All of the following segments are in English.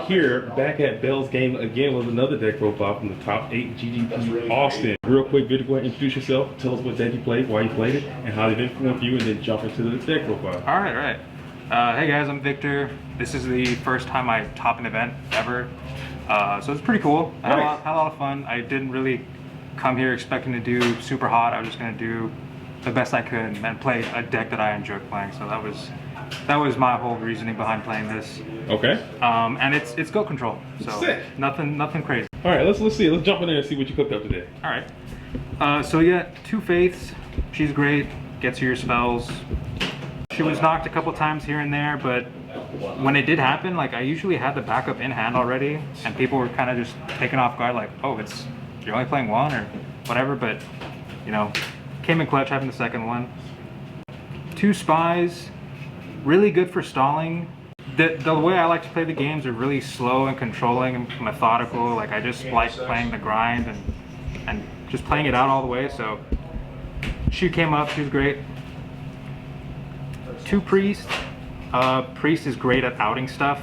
here back at Bell's game again with another deck profile from the top 8 GGP Austin. Real quick, video, go ahead and introduce yourself. Tell us what deck you played, why you played it, and how it influenced you, and then jump into the deck profile. All right. Hey guys, I'm Victor. This is the first time I top an event ever, so it's pretty cool. I had, had a lot of fun. I didn't really come here expecting to do super hot. I was just gonna do the best I could and play a deck that I enjoyed playing. So that was my whole reasoning behind playing this. Okay. And it's go control. So sick. Nothing crazy. All right, let's see. Let's jump in there and see what you cooked up today. All right. So yeah, 2 Faiths. She's great. Gets you your spells. She was knocked a couple times here and there, but when it did happen, like I usually had the backup in hand already, and people were kind of just taken off guard, like, oh, you're only playing one or whatever. But you know, came in clutch having the second one. 2 Spies, really good for stalling. The way I like to play the games are really slow and controlling and methodical. Like I just like playing the grind and just playing it out all the way. So she came up, she was great. 2 Priest. Priest is great at outing stuff,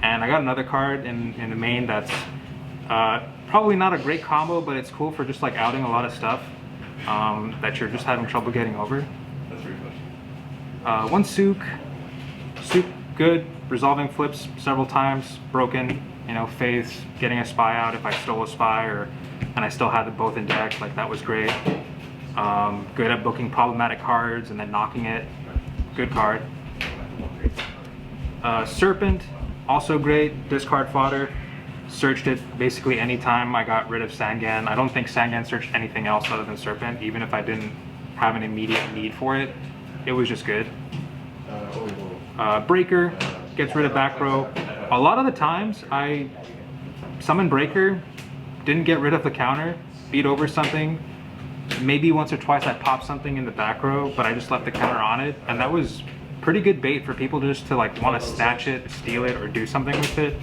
and I got another card in the main that's probably not a great combo, but it's cool for just like outing a lot of stuff that you're just having trouble getting over. That's pretty much. 1 Sook. Sook good, resolving flips several times, broken, you know, Faiths, getting a spy out if I stole a spy and I still had them both in deck, like that was great. Good at booking problematic cards and then knocking it. Good card. Serpent, also great, discard fodder. Searched it basically anytime I got rid of Sangan. I don't think Sangan searched anything else other than Serpent, even if I didn't have an immediate need for it. It was just good. Breaker, gets rid of back row. A lot of the times I summon Breaker, didn't get rid of the counter, beat over something. Maybe once or twice I popped something in the back row, but I just left the counter on it, and that was pretty good bait for people just to like want to snatch it, steal it, or do something with it.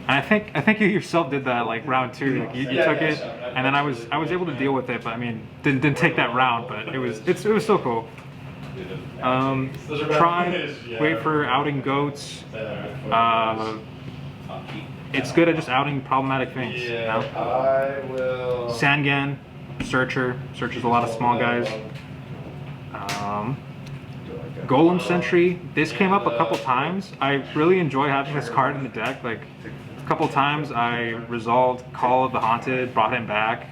And I think you yourself did that like round 2. Like you took it, and then I was able to deal with it, but I mean didn't take that round, but it was still cool. Try, wait for outing goats. It's good at just outing problematic things. You know? Sangan, Searcher. Searcher's a lot of small guys. Golem Sentry. This came up a couple times. I really enjoy having this card in the deck. Like a couple times I resolved Call of the Haunted, brought him back.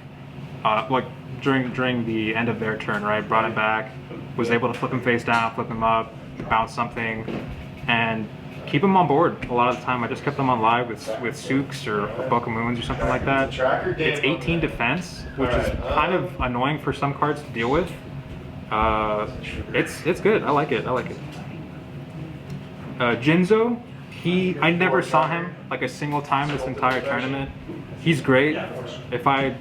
Like during the end of their turn, right? Brought him back. Was able to flip him face down, flip him up, bounce something, and keep him on board. A lot of the time I just kept them on live with Sooks or Book of Moons or something like that. It's 18 defense, which is kind of annoying for some cards to deal with. It's good. I like it. Jinzo, I never saw him like a single time this entire tournament. He's great. If I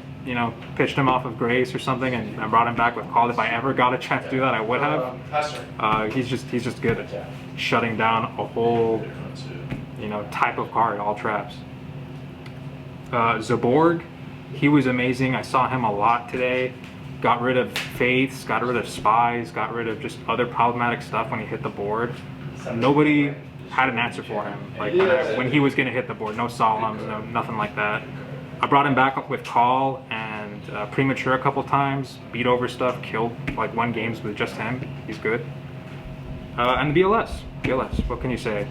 pitched him off of Grace or something and brought him back with Call, if I ever got a chance to do that, I would have. He's just good at shutting down a whole type of card, all traps. Zaborg, he was amazing. I saw him a lot today. Got rid of Faiths, got rid of Spies, got rid of just other problematic stuff when he hit the board. Nobody had an answer for him. Like when he was gonna hit the board, no Solemns, nothing like that. I brought him back up with Call and Premature a couple times, beat over stuff, killed like 1 games with just him. He's good. And the BLS, what can you say?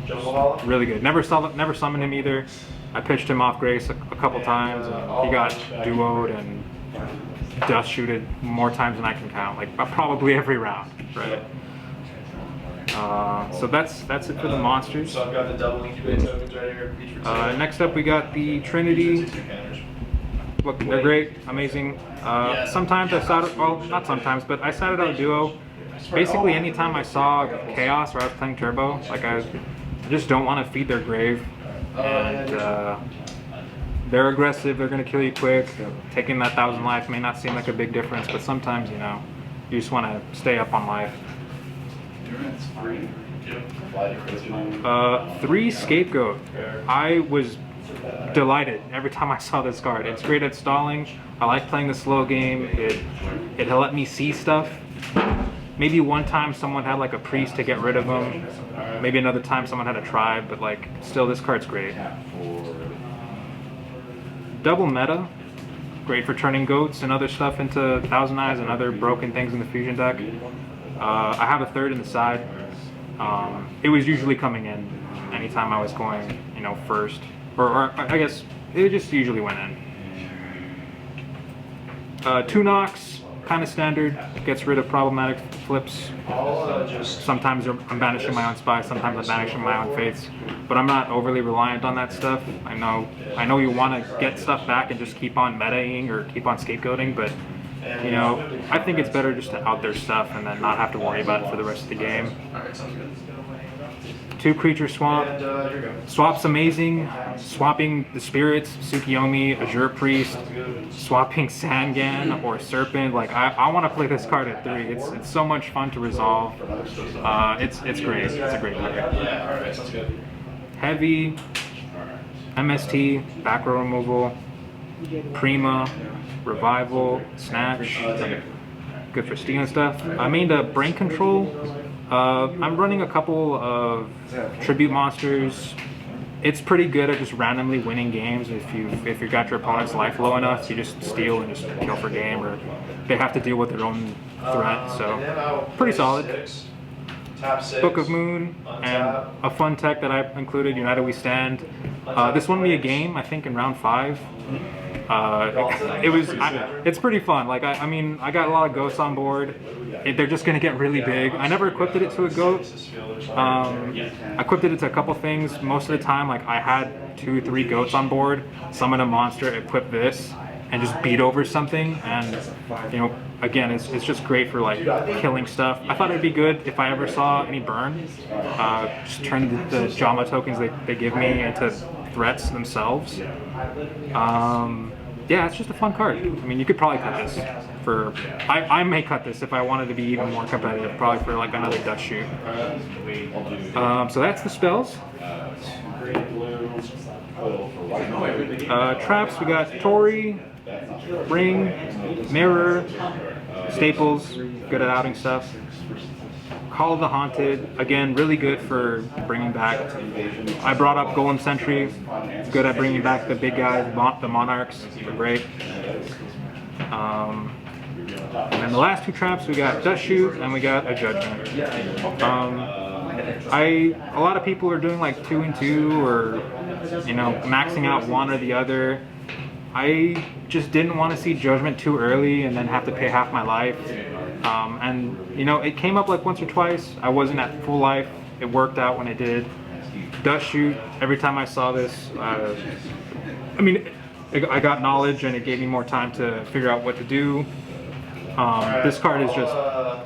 Really good. Never summoned him either. I pitched him off Grace a couple times, and he got duoed and dust shooted more times than I can count, like probably every round, right? So that's it for the monsters. So I've got the double incubate tokens right here. Next up we got the Trinity. Look, they're great, amazing. Sometimes I sat it, well, not sometimes, but I sat it out duo. Basically anytime I saw Chaos or I was playing Turbo, like I just don't want to feed their grave. And they're aggressive, they're going to kill you quick. Taking that 1,000 life may not seem like a big difference, but sometimes, you just want to stay up on life. 3 Scapegoat. I was delighted every time I saw this card. It's great at stalling. I like playing the slow game. It let me see stuff. Maybe one time someone had like a priest to get rid of them. Maybe another time someone had a tribe, but like still this card's great. Double meta, great for turning goats and other stuff into Thousand Eyes and other broken things in the fusion deck. I have a third in the side. It was usually coming in anytime I was going, you know, first, or I guess it just usually went in. Two knocks, kind of standard, gets rid of problematic flips. Sometimes I'm banishing my own spies, sometimes I'm banishing my own faiths, but I'm not overly reliant on that stuff. I know you want to get stuff back and just keep on metaing or keep on scapegoating, but you know, I think it's better just to out their stuff and then not have to worry about it for the rest of the game. Two creature swap. Swap's amazing. Swapping the spirits, Tsukiyomi, Azure Priest, swapping Sangan or Serpent. Like I want to play this card at 3. It's so much fun to resolve. It's great. It's a great card. Heavy, MST, back row removal, Prima, Revival, Snatch. Good for stealing stuff. I made a brain control. I'm running a couple of tribute monsters. It's pretty good at just randomly winning games. If you got your opponent's life low enough, you just steal and just kill for game, or they have to deal with their own threat. So pretty solid. Book of Moon and a fun tech that I included, United We Stand. This won me a game, I think, in round 5. It's pretty fun. Like I mean, I got a lot of ghosts on board. They're just gonna get really big. I never equipped it to a goat. I equipped it to a couple things. Most of the time, like I had 2-3 goats on board. Summon a monster, equip this, and just beat over something. And you know, again, it's just great for like killing stuff. I thought it'd be good if I ever saw any burn. Just turn the Jama tokens they give me into threats themselves. Yeah, it's just a fun card. I mean, you could probably cut this for... I may cut this if I wanted to be even more competitive, probably for like another dust shoot. So that's the spells. Traps, we got Tori, Ring, Mirror, Staples, good at outing stuff. Call of the Haunted, again, really good for bringing back. I brought up Golem Sentry, good at bringing back the big guys, the Monarchs, they're great. And then the last 2 traps, we got Dust Shoot and we got a Judgment. A lot of people are doing like 2 and 2, or you know, maxing out one or the other. I just didn't want to see Judgment too early and then have to pay half my life. And you know, it came up like once or twice. I wasn't at full life. It worked out when it did. Dust Shoot, every time I saw this, I mean, I got knowledge and it gave me more time to figure out what to do. This card is just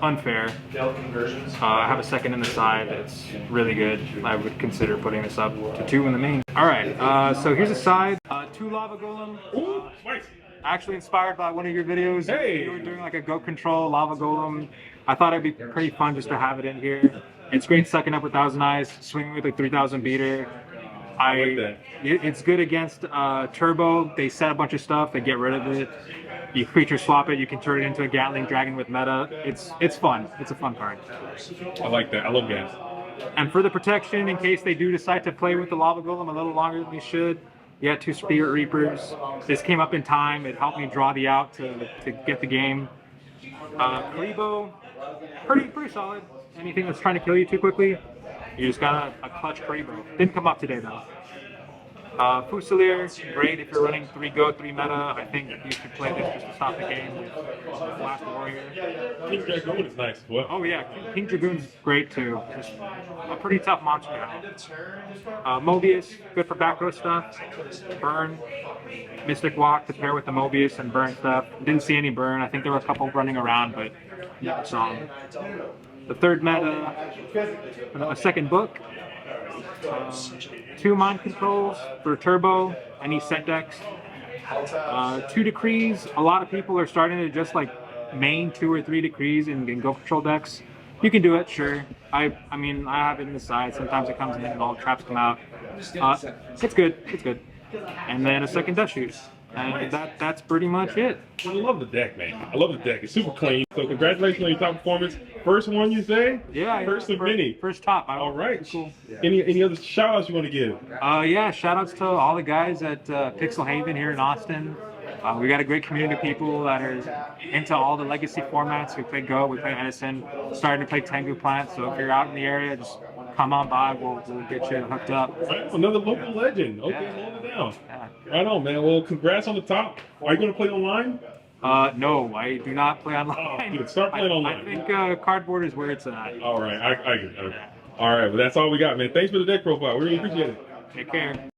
unfair. I have a second in the side. It's really good. I would consider putting this up to 2 in the main. Alright, so here's a side. 2 Lava Golem. Actually inspired by one of your videos. Hey. You were doing like a goat control Lava Golem. I thought it'd be pretty fun just to have it in here. It's great sucking up with Thousand Eyes, swinging with a 3000 beater. I like that. It's good against Turbo. They set a bunch of stuff, they get rid of it. You creature swap it, you can turn it into a Gatling Dragon with meta. It's fun. It's a fun card. I like that. I love gas. And for the protection, in case they do decide to play with the Lava Golem a little longer than they should, you had 2 Spirit Reapers. This came up in time. It helped me draw the out to get the game. Karibo, pretty solid. Anything that's trying to kill you too quickly, you just got a clutch Karibo. Didn't come up today though. Fusilier, great if you're running 3 go, 3 meta. I think you should play this just to stop the game with Last Warrior. King Dragoon is nice. What? Oh yeah, King Dragoon's great too. Just a pretty tough monster now. Mobius, good for back row stuff. Burn, Mystic Walk to pair with the Mobius and burn stuff. Didn't see any burn. I think there were a couple running around, but never saw them. The third meta, a second book. 2 Mind Controls for Turbo, any set decks. 2 Decrees. A lot of people are starting to just like main 2 or 3 Decrees in Go Control decks. You can do it, sure. I mean, I have it in the side. Sometimes it comes in and all the traps come out. It's good. It's good. And then a second Dust Shoot. And that's pretty much it. I love the deck, man. I love the deck. It's super clean. So congratulations on your top performance. First one, you say? Yeah. First of many. First top. All right. Cool. Any other shout outs you want to give? Yeah, shout outs to all the guys at Pixel Haven here in Austin. We got a great community of people that are into all the legacy formats. We play Go, we play Edison, starting to play Tengu Plant. So if you're out in the area, just come on by. We'll get you hooked up. Right, another local legend. Okay, Yeah. hold it down. Yeah. Right on, man. Well, congrats on the top. Are you going to play online? No, I do not play online. Oh, good. Start playing online. I think cardboard is where it's at. All right, I agree. All right, well, that's all we got, man. Thanks for the deck profile. We really appreciate it. Take care.